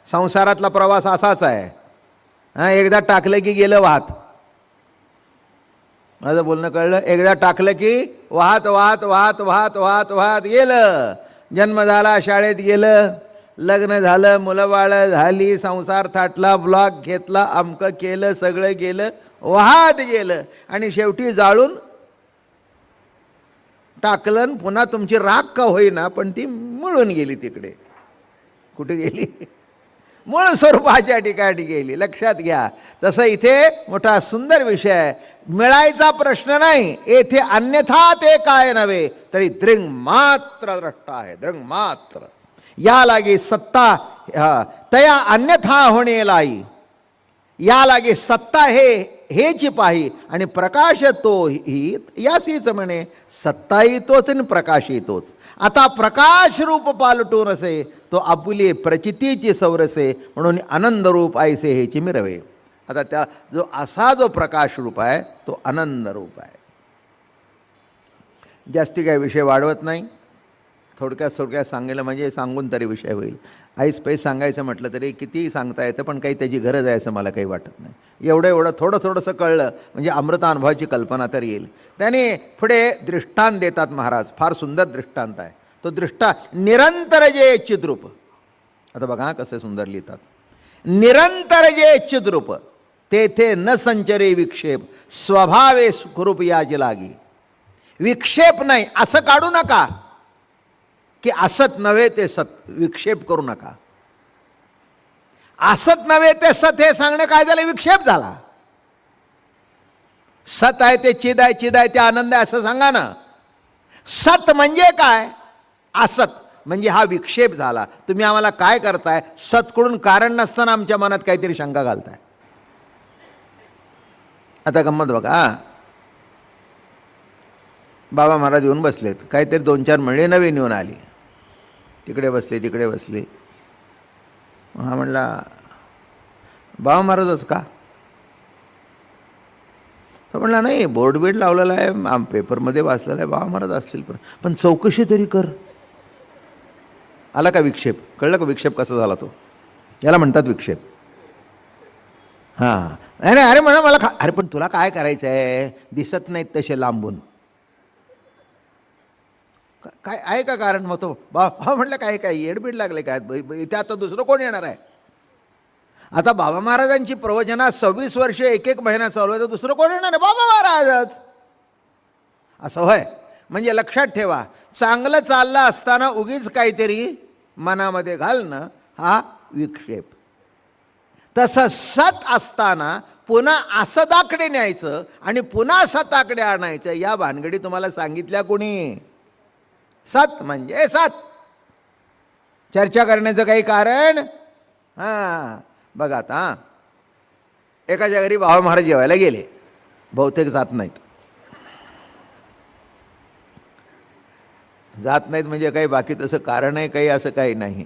संसारातला प्रवास असाच आहे. हां, एकदा टाकलं की गेलं वाहत. माझं बोलणं कळलं? एकदा टाकलं की वाहत वाहत वाहत वाहत वाहत वाहत गेलं. जन्म झाला, शाळेत गेलं, लग्न झालं, मुलं बाळं झाली, संसार थाटला, ब्लॉक घेतला, अमकं केलं, सगळं गेलं, वाहत गेलं आणि शेवटी जाळून टाकलं. पुन्हा तुमची राख का होईना पण ती मिळून गेली तिकडे. कुठे गेली? मूळ स्वरूपाच्या ठिकाणी गेली. लक्षात घ्या. तसं इथे मोठा सुंदर विषय आहे. मिळायचा प्रश्न नाही. येथे अन्यथा ते काय नव्हे तरी दृंग मात्र द्रष्टा आहे. दृंग मात्र या लागे सत्ता तया अन्यथा होणे लाई. या लागे सत्ता हेची पाही आणि प्रकाश तो ही यासीच म्हणे. सत्ताही तोच आणि प्रकाशही तोच. आता प्रकाश रूप पालटून असे तो आपुले प्रचितीची सौरसे म्हणून आनंद रूप ऐसे हे चिमिरवे. आता त्या असा जो प्रकाश रूप आहे तो आनंद रूप आहे. जास्ती काही विषय वाढवत नाही. थोडक्यात सांगितलं म्हणजे सांगून तरी विषय होईल. आईस पैस सांगायचं म्हटलं तरी कितीही सांगता येतं, पण काही त्याची गरज आहे असं मला काही वाटत नाही. एवढं थोडंसं कळलं म्हणजे अमृतानुभवाची कल्पना तर येईल. त्याने पुढे दृष्टांत देतात महाराज. फार सुंदर दृष्टांत आहे तो. निरंतर जे चिद्रूप. आता बघा कसं सुंदर लिहितात. निरंतर जे चिद्रूप तेथे न संचरे विक्षेप स्वभावे सुखरूप याची लागी. विक्षेप नाही असं काढू नका की असत नव्हे ते सत. विक्षेप करू नका. असत नव्हे ते सत हे सांगणं काय झालं? विक्षेप झाला. सत आहे ते चिद आहे, चिद आहे ते आनंद आहे असं सांगा ना. सत म्हणजे काय? असत म्हणजे हा विक्षेप झाला. तुम्ही आम्हाला काय करताय? सतकडून कारण नसताना आमच्या मनात काहीतरी शंका घालताय. आता गंमत बघा. बाबा महाराज येऊन बसलेत. काहीतरी 2-4 मंडळी नवीन येऊन आली. तिकडे बसले. हा म्हणला बाबा महाराजच का? तो म्हणला नाही, बोर्ड बीड लावलेला आहे, पेपरमध्ये वाचलेला आहे, बाबा महाराज असतील पण चौकशी तरी कर. आला का विक्षेप? कळलं का विक्षेप कसा झाला तो? याला म्हणतात विक्षेप. हां, नाही अरे म्हणा मला अरे पण तुला काय करायचं आहे? दिसत नाहीत तसे लांबून. काय आहे का कारण? मग तो बाबा म्हणलं काय येडबीड लागले काय इथे? आता दुसरं कोण येणार आहे? आता बाबा महाराजांची प्रवचना 26 वर्ष 1-1 महिना चालू आहे, तर दुसरं कोण येणार आहे? बाबा महाराजच. असं होय? म्हणजे लक्षात ठेवा, चांगलं चाललं असताना उगीच काहीतरी मनामध्ये घालणं हा विक्षेप. तसं सत असताना पुन्हा असदाकडे न्यायचं आणि पुन्हा सताकडे आणायचं, या भानगडी तुम्हाला सांगितल्या कोणी? सत म्हणजे सत. चर्चा करण्याचं काही कारण? हां बघा आता एकाच्या घरी बाबा महाराज जेवायला गेले. बहुतेक जात नाहीत म्हणजे काही बाकी तसं कारण आहे काही असं काही नाही.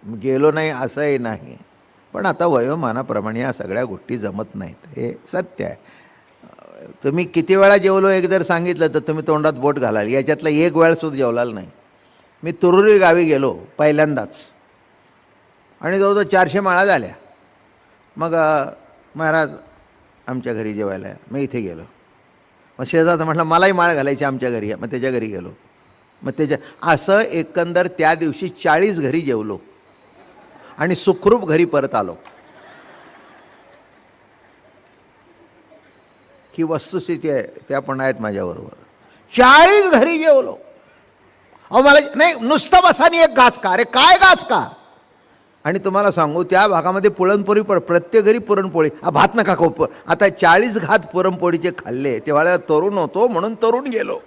गेलो नाही असंही नाही. पण आता वयोमानाप्रमाणे या सगळ्या गोष्टी जमत नाहीत, हे सत्य आहे. तुम्ही किती वेळा जेवलो एक जर सांगितलं तर तुम्ही तोंडात बोट घालाल. याच्यातला एक वेळ सुद्धा जेवलाल नाही. मी तुरुरी गावी गेलो पहिल्यांदाच आणि जवळजवळ 400 माळा झाल्या. मग महाराज आमच्या घरी जेवायला. मी इथे गेलो. मग शेजारचा म्हटलं मलाही माळ घालायची आमच्या घरी. मग त्याच्या घरी गेलो. मग असं एकंदर त्या दिवशी 40 घरी जेवलो आणि सुखरूप घरी परत आलो. ही वस्तुस्थिती आहे. त्या पण आहेत माझ्याबरोबर. 40 घरी जेवलो. अहो मला नाही नुसतं बसानी एक घास का? अरे काय घास का? आणि तुम्हाला सांगू त्या भागामध्ये पुरणपोळी प्रत्येक घरी पुरणपोळी. भात नका खाऊ. आता 40 घात पुरणपोळीचे खाल्ले. तेव्हा तरुण होतो म्हणून तरुण गेलो.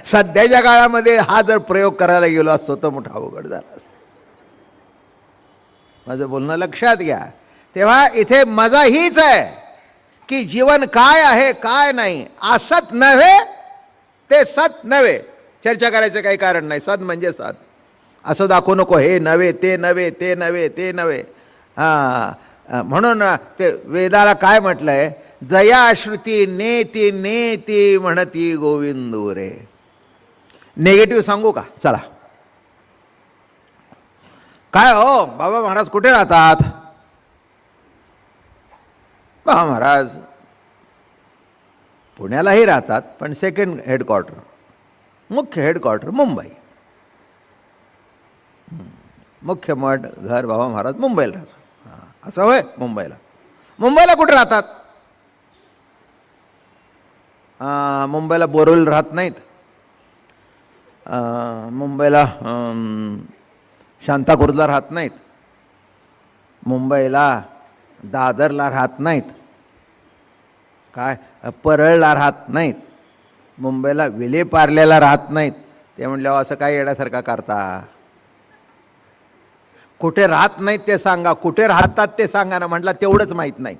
सध्याच्या काळामध्ये हा जर प्रयोग करायला गेलो असतो तर मोठा अवघड झाला असता. माझं बोलणं लक्षात घ्या. तेव्हा इथे मजा हीच आहे की जीवन काय आहे काय नाही. असत नव्हे ते सत नव्हे. चर्चा करायचं काही कारण नाही. सत म्हणजे सत. असं दाखवू नको हे नव्हे ते नव्हे ते नव्हे ते नव्हे. म्हणून ते वेदाला काय म्हटलंय? जया श्रुती नेती नेती म्हणती गोविंदू रे. नेगेटिव्ह सांगू का? चला काय हो बाबा महाराज कुठे राहतात? बाबा महाराज पुण्यालाही राहतात, पण सेकंड हेडक्वार्टर, मुख्य हेडक्वार्टर मुंबई. मुख्य मठ घर बाबा महाराज मुंबईला राहतात. असं होय? मुंबईला कुठे राहतात? मुंबईला बोरवलीला राहत नाहीत, मुंबईला शांताकुर्जला राहत नाहीत, मुंबईला दादरला राहत नाहीत, काय परळला राहत नाहीत, मुंबईला विलेपार्ल्याला राहत नाहीत. ते म्हटल्यावर असं काय येण्यासारखा करता? कुठे राहत नाहीत ते सांगा, कुठे राहतात ते सांगा ना. म्हटलं तेवढंच माहीत नाही.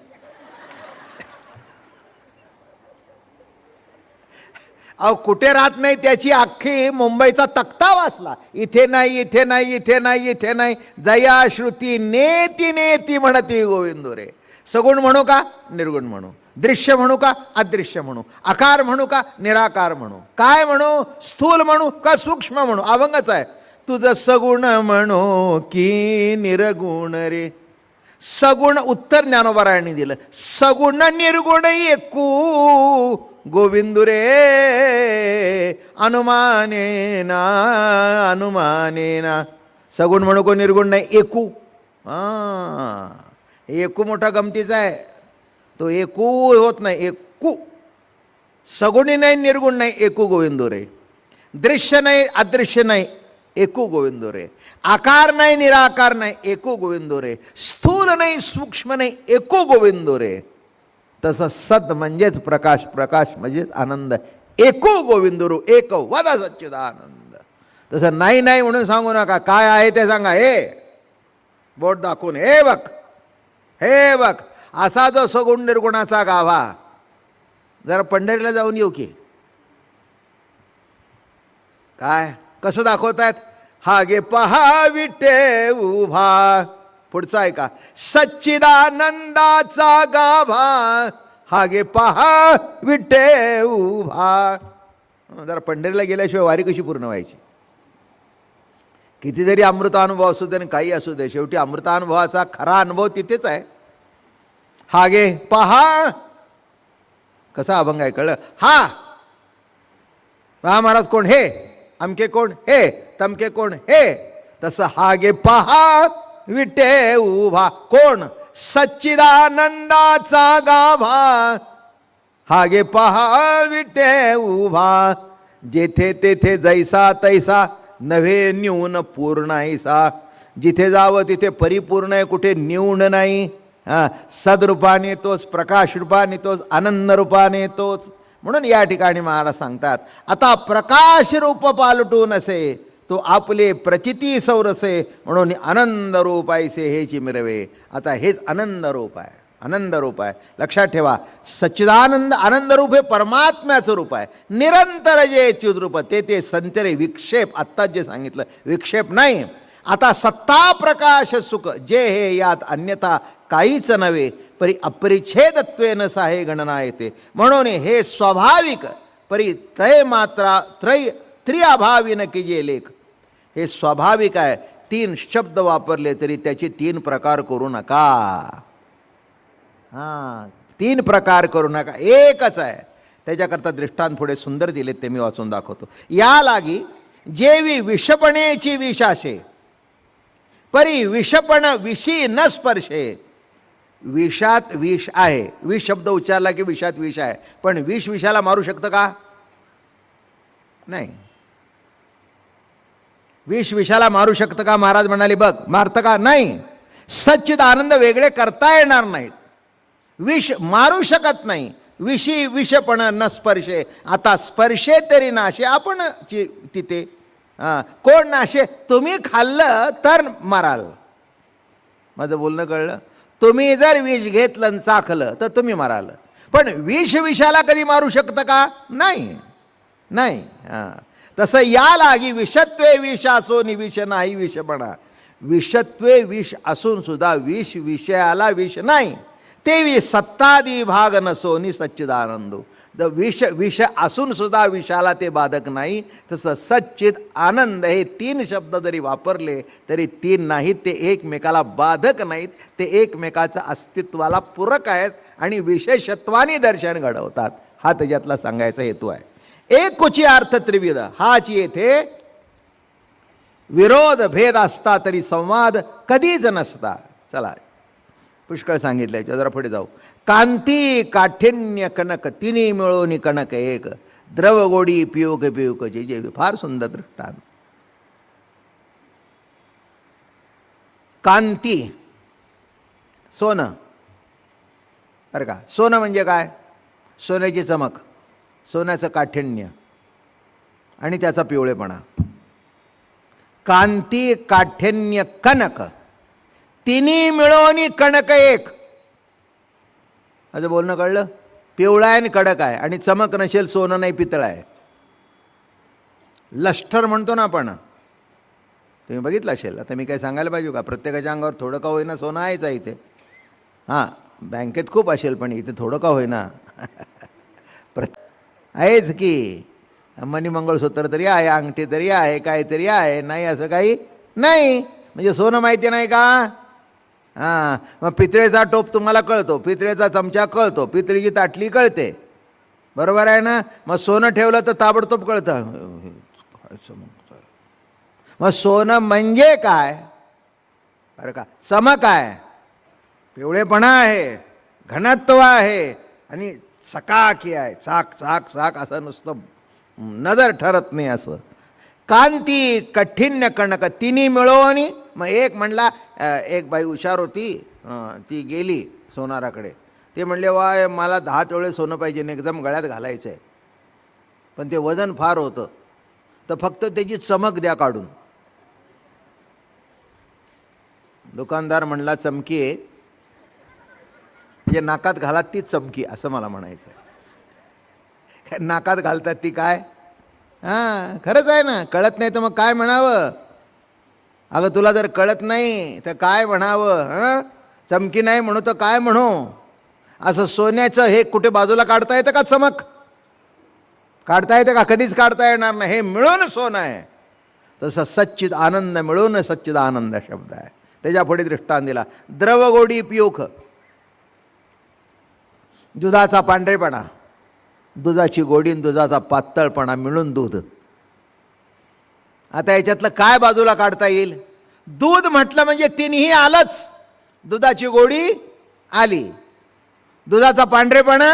अहो कुठे राहत नाही त्याची अख्खी मुंबईचा तक्ता वाचला. इथे नाही, इथे नाही, इथे नाही, इथे नाही. जया श्रुती नेती नेती म्हणती गोविंदो रे. सगुण म्हणू का निर्गुण म्हणू, दृश्य म्हणू का अदृश्य म्हणू, आकार म्हणू का निराकार म्हणू, काय म्हणू, स्थूल म्हणू का सूक्ष्म म्हणू, अभंगच आहे. तुझं सगुण म्हणू की निर्गुण रे. सगुण उत्तर ज्ञानोबारायांनी दिलं. सगुण निर्गुण एकू गोविंदू रे अनुमाने ना. सगुण म्हणू को निर्गुण नाही, एकू. एकू मोठा गमतीचा आहे. तो एकू होत नाही, एकू. सगुणी नाही, निर्गुण नाही, एकू गोविंदो रे. दृश्य नाही, अदृश्य नाही, एकू गोविंदो रे. आकार नाही, निराकार नाही, एकू गोविंदो रे. स्थूल नाही, सूक्ष्म नाही, एकू गोविंदो रे. तसं सत म्हणजेच प्रकाश, प्रकाश म्हणजेच आनंद, एकू गोविंदोरू एक वद सच्चिदानंद. तसं नाही नाही म्हणून सांगू नका. काय आहे ते सांगा. हे बोट दाखवून हे बघ, हे बघ. असा जो सगुण निर्गुणाचा गाभा. जरा पंढरीला जाऊन येऊ की काय कसं दाखवतायत? हा गे पहा विटे उभा. पुढचा आहे का? सच्चिदानंदाचा गाभा हा गे पहा विटे उभा. जरा पंढरीला गेल्याशिवाय वारी कशी पूर्ण व्हायची? किती जरी अमृतानुभव असू दे आणि काही असू दे, शेवटी अमृतानुभवाचा खरा अनुभव तिथेच आहे. हा गे पहा. कसा अभंग आहे कळलं? हा महाराज कोण? हे अमके कोण? हे तमके कोण? हे. तसं हा गे पहा विटे उभा. कोण? सच्चिदानंदाचा गाभा हा गे पहा विटे उभा. जेथे तेथे जैसा तैसा नव्हे न्यून पूर्णाईसा. जिथे जावं तिथे परिपूर्ण आहे, कुठे न्यून नाही. सदरूपाने तोच, प्रकाश रूपाने तोच, आनंद रूपाने तोच. म्हणून या ठिकाणी महाराज सांगतात, आता प्रकाश रूप पालटून असे तो आपले प्रचिती सौरसे. म्हणून आनंद रूप ऐसे हेची मिरवे. आता हेच आनंद रूप आहे, आनंद रूप आहे. लक्षात ठेवा, सच्चिदानंद आनंद रूप हे परमात्म्याचं रूप आहे. निरंतर जे च्युतरूप ते संतरे विक्षेप. आत्ताच जे सांगितलं विक्षेप नाही. आता सत्ता प्रकाश सुख जे हे यात अन्यथा काहीच नव्हे. परी अपरिच्छेदत्वेन साहे गणना येते. म्हणून हे स्वाभाविक परी त्रय मात्रा त्रिअभावीन की जे लेख. हे स्वाभाविक आहे. 3 शब्द वापरले तरी त्याचे 3 प्रकार करू नका. 3 प्रकार करू नका, एकच आहे. त्याच्याकरता दृष्टांत पुढे सुंदर दिलेत, ते मी वाचून दाखवतो. या लागी जेवी विषपणेची विषाशे परी विषपण विषी न स्पर्शे. विषात विष आहे. विष शब्द उच्चारला की विषात विष आहे. पण विष विषाला मारू शकतं का? नाही. विष विषाला मारू शकतं का? महाराज म्हणाले बघ मारतं का? नाही. सच्चिद आनंद वेगळे करता येणार नाहीत. विष मारू शकत नाही. विषी विषपण न स्पर्शे. आता स्पर्शे तरी नाशे. आपण तिथे कोण नाशे? तुम्ही खाल्लं तर माराल. माझं बोलणं कळलं? तुम्ही जर विष घेतलं आणि चाखलं तर तुम्ही माराल. पण विष विषाला कधी मारू शकतं का? नाही, नाही. तसं या लागी विषत्वे विष असो विष नाही विषपणा. विषत्वे विष असून सुद्धा विष विषयाला विष नाही. तेवी सत्तादी भाग नसो नि सच्चिदानंदो. विष असून सुद्धा विषाला ते बाधक नाही, तसं सच्चित आनंद हे तीन शब्द जरी वापरले तरी तीन नाहीत, ते एकमेकाला बाधक नाहीत, ते एकमेकाचं अस्तित्वाला पूरक आहेत आणि विशेषत्वाने दर्शन घडवतात. हा त्याच्यातला सांगायचा हेतू आहे. एक कुची अर्थ त्रिविध, हाच येथे विरोध भेद असता तरी संवाद कधीच नसता. चला पुष्कळ सांगितलं, याच्या जरा पुढे जाऊ. कांती काठिण्य कनक तिन्ही मिळून कणक एक, द्रव गोडी पियुक पियुक जे जे. फार सुंदर दृष्टांत. कांती सोनं, बरं का. सोनं म्हणजे काय? सोन्याची चमक, सोन्याचं काठिण्य आणि त्याचा पिवळेपणा. कांती काठिण्य कनक तिन्ही मिळून कणक एक. माझं बोलणं कळलं? पिवळा आहे आणि कडक आहे आणि चमक नसेल, सोनं नाही पितळ आहे. लष्टर म्हणतो ना आपण, तुम्ही बघितलं असेल. आता मी काय सांगायला पाहिजे का? प्रत्येकाच्या अंगावर थोडं का होईना सोनं आहेच आहे इथे. हां, बँकेत खूप असेल पण इथे थोडं का होईना आहेच की. मनी मंगळसूत्र तरी आहे, अंगठी तरी आहे, काहीतरी आहे. नाही असं काही नाही. म्हणजे सोनं माहिती नाही का? हां, मग पितळेचा टोप तुम्हाला कळतो, पितळेचा चमचा कळतो, पितळीची ताटली कळते, बरोबर आहे ना? मग सोनं ठेवलं तर ताबडतोब कळतं. मग सोनं म्हणजे काय? बरं का, चमक आहे, पिवळेपणा आहे, घनत्व आहे आणि चकाकी आहे. चाक चाक चाक असं नुसतं नजर ठरत नाही असं. कांती कठिण्य कणक तिन्ही मिळून. मग एक म्हणला, एक बाई हुशार होती, ती गेली सोनाराकडे. ते म्हणले, वा मला 10 तोळे सोनं पाहिजे आणि एकदम गळ्यात घालायचं आहे, पण ते वजन फार होतं, तर फक्त त्याची चमक द्या काढून. दुकानदार म्हणला, चमकी आहे म्हणजे नाकात घालात ती चमकी, असं मला म्हणायचं आहे. नाकात घालतात ती काय? हां, खरंच आहे ना. कळत नाही तर मग काय म्हणावं? अगं तुला जर कळत नाही तर काय म्हणावं? हां, चमकी नाही म्हणू तर काय म्हणू? असं सोन्याचं हे कुठे बाजूला काढता येतं का? चमक काढता येतं का? कधीच काढता येणार नाही. हे मिळून सोनं आहे. तसं सच्चिद आनंद मिळून सच्चिद आनंद शब्द आहे. त्याच्या पुढे दृष्टांत दिला, द्रव गोडी पियुक. दुधाचा पांढरेपणा, दुधाची गोडी आणि दुधाचा पातळपणा मिळून दूध. आता याच्यातलं काय बाजूला काढता येईल? दूध म्हटलं म्हणजे तिन्ही आलंच. दुधाची गोडी आली, दुधाचा पांढरेपणा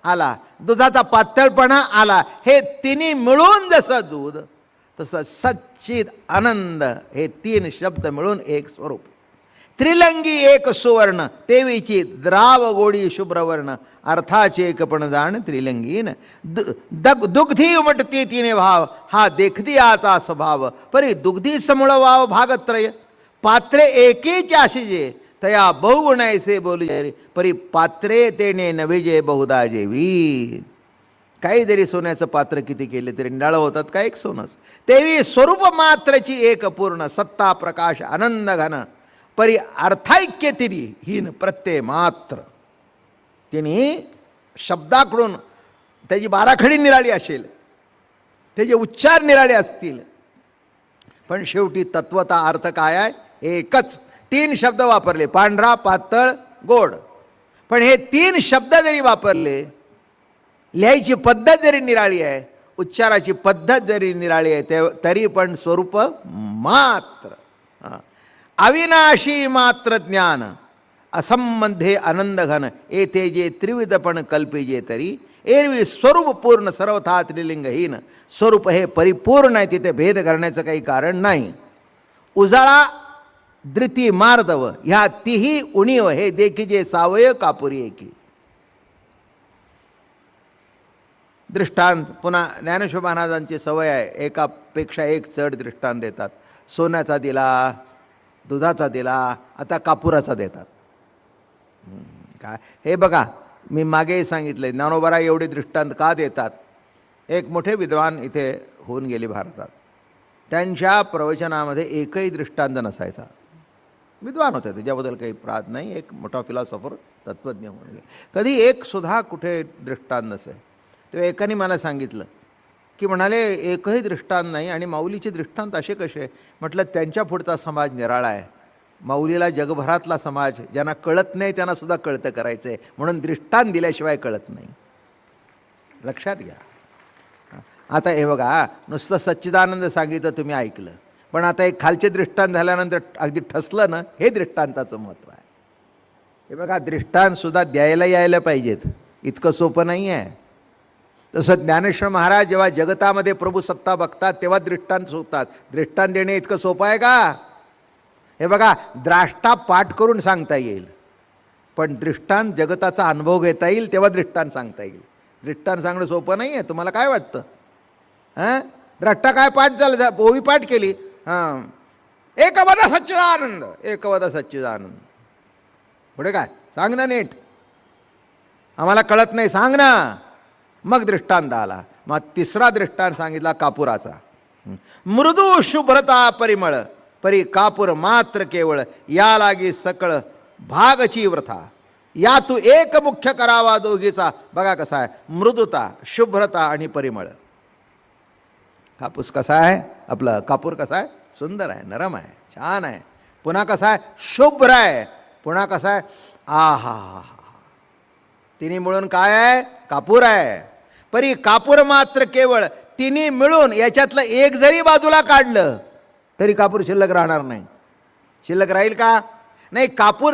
आला, दुधाचा पातळपणा आला. हे तिन्ही मिळून जसं दूध, तसं सच्चिद आनंद हे तीन शब्द मिळून एक स्वरूप. त्रिलंगी एक सुवर्ण, तेवीची द्राव गोडी शुभ्रवर्ण. अर्थाचे एकपण जाण त्रिलंगीन. दुग्धी उमटती तिने भाव, हा देखती आता स्वभाव. परी दुग्धी समूळ वाव भागत्रय, पात्रे एकीच आशिजे. तया बहुगुण ऐसे बोलजे, परी पात्रे तेने नभिजे बहुधा जेवी. काही जरी सोन्याचं पात्र किती केले तरी निराळं होतात का? एक सोनच. तेवी स्वरूप मात्रची एक पूर्ण, सत्ता प्रकाश आनंद घन. परी अर्थैक्य तिरी हीन प्रत्यय मात्र. तिने शब्दाकडून त्याची बाराखडी निराळी असेल, त्याचे उच्चार निराळे असतील, पण शेवटी तत्वता अर्थ काय आहे? एकच. 3 शब्द वापरले, पांढरा पातळ गोड. पण हे 3 शब्द जरी वापरले, लिहायची पद्धत जरी निराळी आहे, उच्चाराची पद्धत जरी निराळी आहे, तरी पण स्वरूप मात्र. अविनाशी मात्र ज्ञान, असंबंधे आनंद घन. येथे जे त्रिविधपण कल्पिजे तरी, एरवी स्वरूप पूर्ण सर्वथा त्रिलिंगहीन. स्वरूप हे परिपूर्ण आहे, तिथे भेद करण्याचं काही कारण नाही. उजाळा धृती मार्दव ह्या तिही उणीव, हे देखीजे सावय कापुरी एकी. दृष्टांत पुन्हा ज्ञानेश्वर महाराजांची सवय आहे, एकापेक्षा एक चढ दृष्टांत देतात. सोन्याचा दिला, दुधाचा दिला, आता कापुराचा देतात. काय हे बघा, मी मागेही सांगितले, ज्ञानोबा एवढे दृष्टांत का देतात? एक मोठे विद्वान इथे होऊन गेले भारतात, त्यांच्या प्रवचनामध्ये एकही दृष्टांत नसायचा. विद्वान होते, त्याच्याबद्दल काही प्राद नाही, एक मोठा फिलॉसॉफर तत्त्वज्ञ होऊन गेले. कधी एक सुद्धा कुठे दृष्टांत नसे. तेव्हा एकाने मला सांगितलं की म्हणाले एकही दृष्टांत नाही आणि माऊलीचे दृष्टांत असे कसे. म्हटलं त्यांच्या पुढचा समाज निराळा आहे. माऊलीला जगभरातला समाज ज्यांना कळत नाही त्यांना सुद्धा कळतं करायचं आहे, म्हणून दृष्टांत दिल्याशिवाय कळत नाही. लक्षात घ्या. आता हे बघा, नुसतं सच्चिदानंद सांगितलं तुम्ही ऐकलं, पण आता एक खालचे दृष्टांत झाल्यानंतर अगदी ठसलं ना, हे दृष्टांताचं महत्त्व आहे. हे बघा, दृष्टांतसुद्धा द्यायला यायला पाहिजेत, इतकं सोपं नाही आहे. तसं ज्ञानेश्वर महाराज जेव्हा जगतामध्ये प्रभू सत्ता बघतात तेव्हा दृष्टांत होतात. दृष्टांत देणे इतकं सोपं आहे का? हे बघा, द्राष्टा पाठ करून सांगता येईल, पण दृष्टांत जगताचा अनुभव घेता येईल तेव्हा दृष्टांत सांगता येईल. दृष्टांत सांगणं सोपं नाही आहे. तुम्हाला काय वाटतं? हां, द्रष्टा काय पाठ झालं, ओवी पाठ केली, हां, एकवद सच्चिदानंद, एकवद सच्चिदानंद, पुढे काय सांग ना नीट, आम्हाला कळत नाही सांग ना. मग दृष्टांत आला. मग तिसरा दृष्टांत सांगितला कापुराचा. मृदू शुभ्रता परिमळ परी कापूर मात्र केवळ, या लागी सकळ भागची व्रथा, या तू एक मुख्य करावा दोघीचा. बघा कसा आहे, मृदुता, शुभ्रता आणि परिमळ. कापूस कसा आहे, आपला कापूर कसा आहे, सुंदर आहे, नरम आहे, छान आहे. पुन्हा कसा आहे, शुभ्र आहे. पुन्हा कसा आहे, आहा, तिन्ही मिळून काय आहे, कापूर आहे. परी कापूर मात्र केवळ, तिन्ही मिळून याच्यातलं एक जरी बाजूला काढलं तरी कापूर शिल्लक राहणार नाही. शिल्लक राहील का? नाही. कापूर